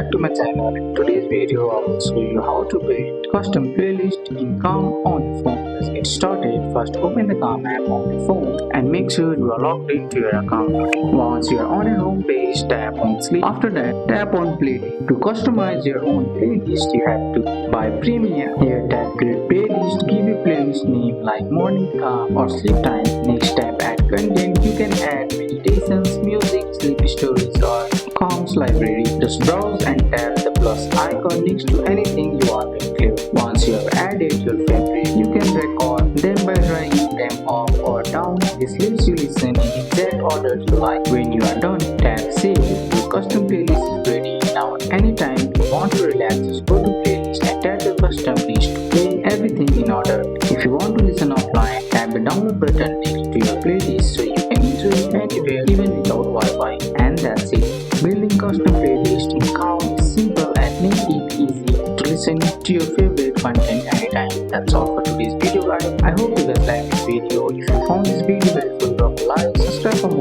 back to my channel. In today's video, I will show you how to build custom playlist in Calm on your phone. Let's get started. First, open the Calm app on your phone and make sure you are logged into your account. Once you are on your home page, tap on Sleep. After that, tap on Playlist. To customize your own playlist, you have to buy Premium. Here, tap Create Playlist. Give your playlist name like Morning Calm or Sleep Time. Next, tap Add Content. You can add meditations, music, sleep stories, or Calm's library. Just browse and tap the plus icon next to anything you want to include. Once you have added your favorite, you can record them by dragging them up or down. This lets you listen in exact order you like. When you are done, tap Save. Your custom playlist is ready. Now, anytime you want to relax, just go to Playlist and tap your custom list to play everything in order. If you want to listen offline, tap the download button next to your playlist so you can enjoy it anywhere, even without Wi-Fi. And that's it. Building custom playlist in Calm is simple and make it easy to listen to your favorite content anytime. That's all for today's video, guys. I hope you guys like this video. If you found this video helpful, drop a like, subscribe for more